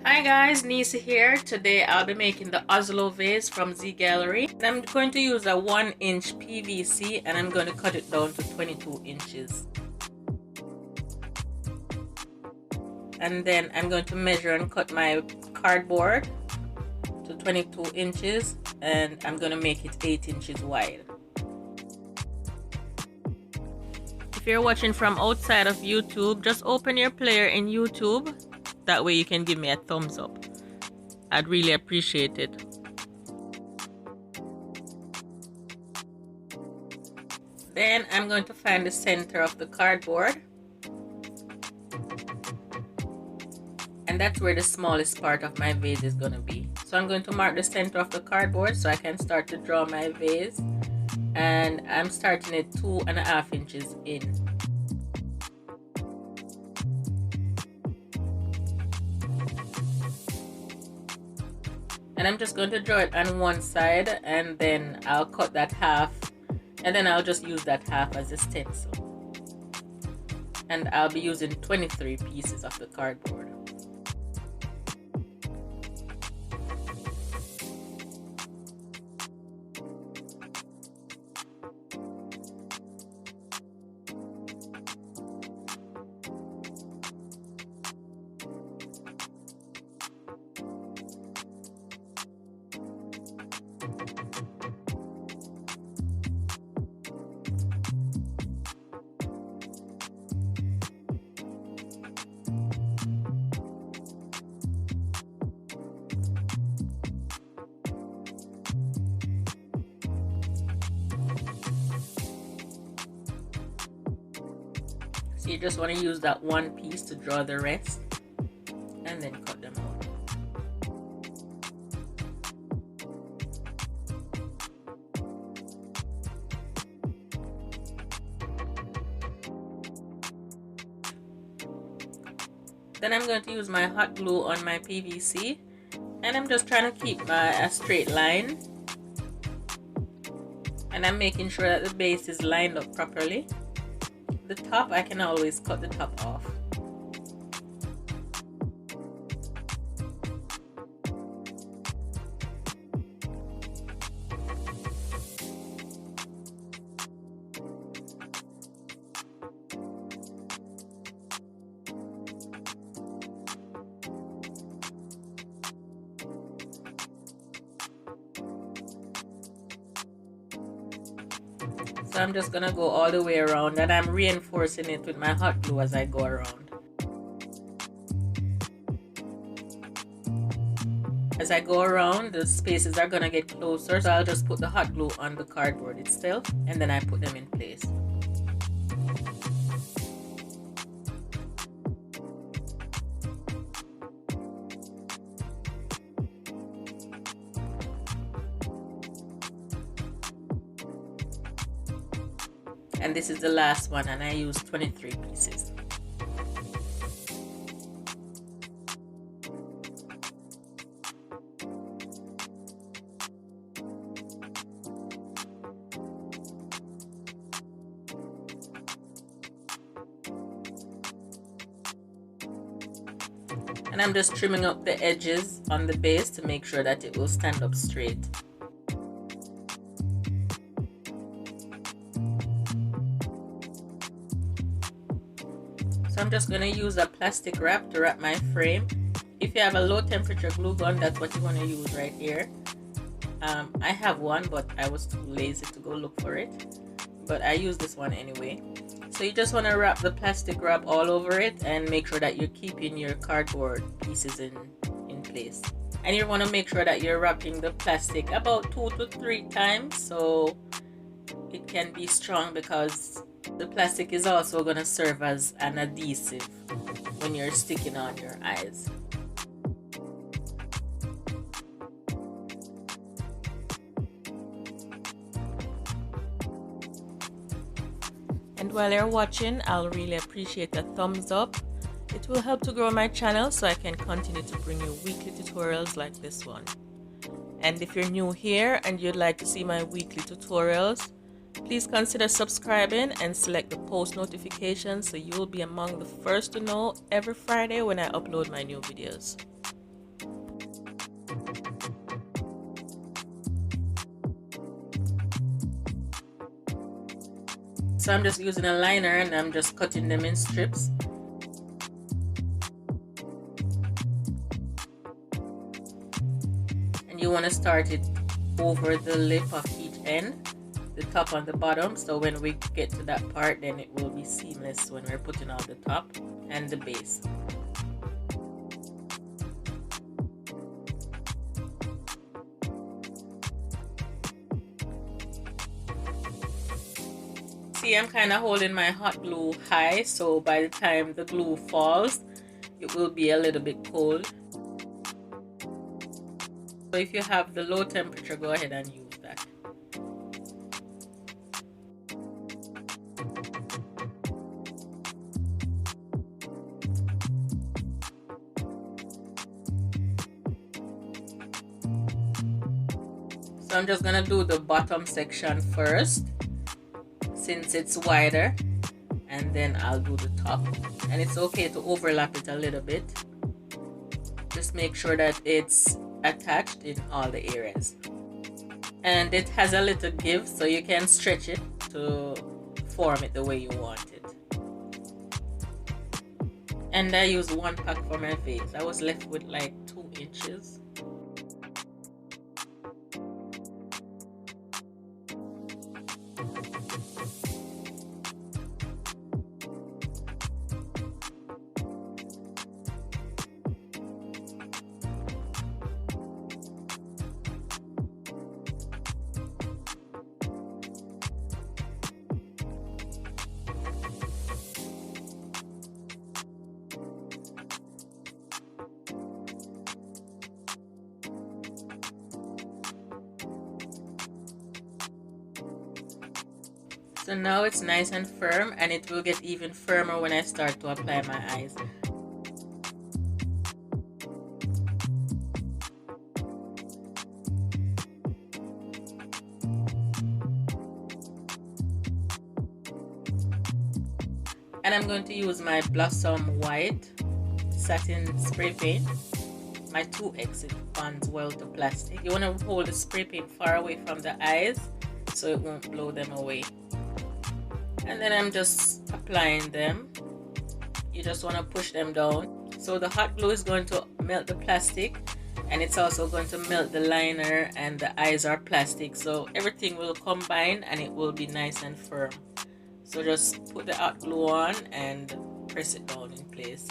Hi guys, Nisa here. Today I'll be making the Oslo vase from Z Gallery. And I'm going to use a 1-inch PVC and I'm going to cut it down to 22 inches. And then I'm going to measure and cut my cardboard to 22 inches and I'm going to make it 8 inches wide. If you're watching from outside of YouTube, just open your player in YouTube. That way you can give me a thumbs up. I'd really appreciate it. Then I'm going to find the center of the cardboard. And that's where the smallest part of my vase is going to be. So I'm going to mark the center of the cardboard so I can start to draw my vase. And I'm starting it 2.5 inches in. And I'm just going to draw it on one side and then I'll cut that half and then I'll just use that half as a stencil. And I'll be using 23 pieces of the cardboard. So you just want to use that one piece to draw the rest and then cut them out. Then I'm going to use my hot glue on my PVC and I'm just trying to keep a straight line. And I'm making sure that the base is lined up properly. The top, I can always cut the top off. So I'm just gonna go all the way around and I'm reinforcing it with my hot glue as I go around. As I go around, the spaces are gonna get closer, so I'll just put the hot glue on the cardboard itself and then I put them in place. And this is the last one and I used 23 pieces. And I'm just trimming up the edges on the base to make sure that it will stand up straight. So I'm just going to use a plastic wrap to wrap my frame. If you have a low temperature glue gun, that's what you want to use right here. I have one, but I was too lazy to go look for it. But I use this one anyway. So you just want to wrap the plastic wrap all over it and make sure that you're keeping your cardboard pieces in place. And you want to make sure that you're wrapping the plastic about 2 to 3 times so it can be strong, because the plastic is also going to serve as an adhesive when you're sticking on your eyes. And while you're watching, I'll really appreciate a thumbs up. It will help to grow my channel so I can continue to bring you weekly tutorials like this one. And if you're new here and you'd like to see my weekly tutorials, please consider subscribing and select the post notifications so you'll be among the first to know every Friday when I upload my new videos. So I'm just using a liner and I'm just cutting them in strips. And you want to start it over the lip of each end, the top and the bottom, so when we get to that part, then it will be seamless when we're putting on the top and the base. See, I'm kind of holding my hot glue high, so by the time the glue falls, it will be a little bit cold. So if you have the low temperature, go ahead and use that. So I'm just gonna do the bottom section first, since it's wider, and then I'll do the top. And it's okay to overlap it a little bit. Just make sure that it's attached in all the areas. And it has a little give, so you can stretch it to form it the way you want it. And I used 1 pack for my vase. I was left with like 2 inches. So now it's nice and firm, and it will get even firmer when I start to apply my eyes. And I'm going to use my Blossom White satin spray paint. My 2X, it bonds well to plastic. You want to hold the spray paint far away from the eyes so it won't blow them away. And then I'm just applying them. You just want to push them down. So the hot glue is going to melt the plastic, and it's also going to melt the liner, and the eyes are plastic, so everything will combine and it will be nice and firm. So just put the hot glue on and press it down in place.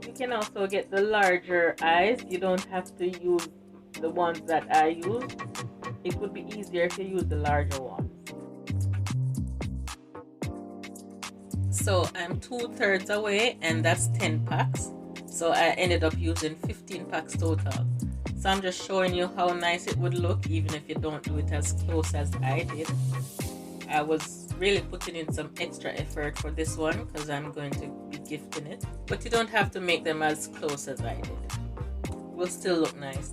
You can also get the larger eyes. You don't have to use the ones that I use. It would be easier if you use the larger ones. So I'm 2/3 away, and that's 10 packs. So I ended up using 15 packs total. So I'm just showing you how nice it would look, even if you don't do it as close as I did. I was really putting in some extra effort for this one because I'm going to be gifting it. But you don't have to make them as close as I did. It will still look nice.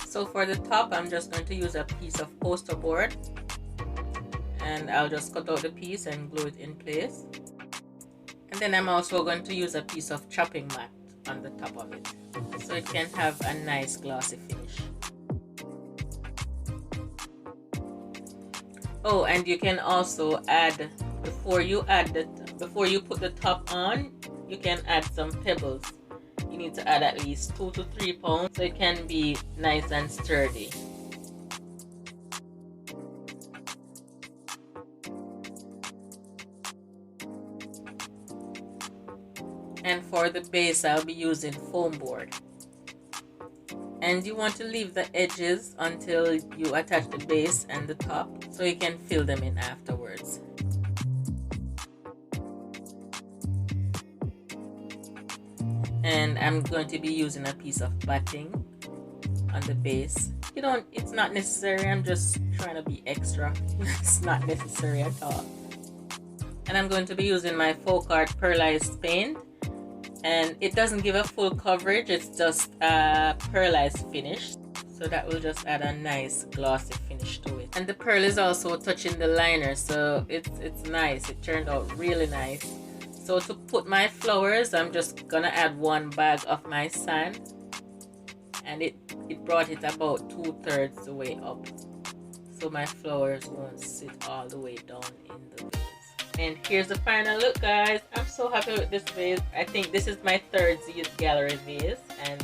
So for the top, I'm just going to use a piece of poster board. And I'll just cut out the piece and glue it in place. And then I'm also going to use a piece of chopping mat on the top of it, so it can have a nice glossy finish. Oh, and you can also add, before you put the top on, you can add some pebbles. You need to add at least 2 to 3 pounds so it can be nice and sturdy. And for the base, I'll be using foam board. And you want to leave the edges until you attach the base and the top, so you can fill them in afterwards. And I'm going to be using a piece of batting on the base. It's not necessary, I'm just trying to be extra. It's not necessary at all. And I'm going to be using my Folk Art Pearlized paint. And it doesn't give a full coverage, it's just a pearlized finish. So that will just add a nice glossy finish to it. And the pearl is also touching the liner, so it's nice. It turned out really nice. So to put my flowers, I'm just gonna add 1 bag of my sand. And it brought it about 2/3 the way up. So so my flowers won't sit all the way down in the vase. And here's the final look, guys. I'm so happy with this vase. I think this is my third Z's Gallery vase, and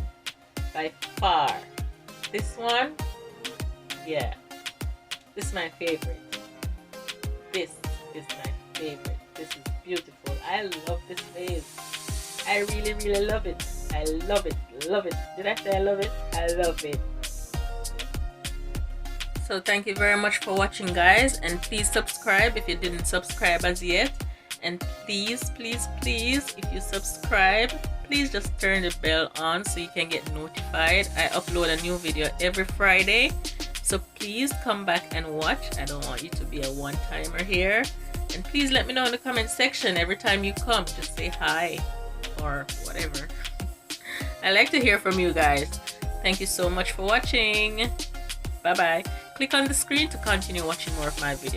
by far this one, yeah, this is my favorite. This is my favorite. This is beautiful. I love this vase. I really, really love it. I love it. Love it. Did I say I love it? I love it. So thank you very much for watching, guys, and please subscribe if you didn't subscribe as yet. And please, please, please, if you subscribe, please just turn the bell on so you can get notified. I upload a new video every Friday, so please come back and watch. I don't want you to be a one-timer here. And please let me know in the comment section every time you come. Just say hi or whatever. I like to hear from you guys. Thank you so much for watching. Bye bye. Click on the screen to continue watching more of my videos.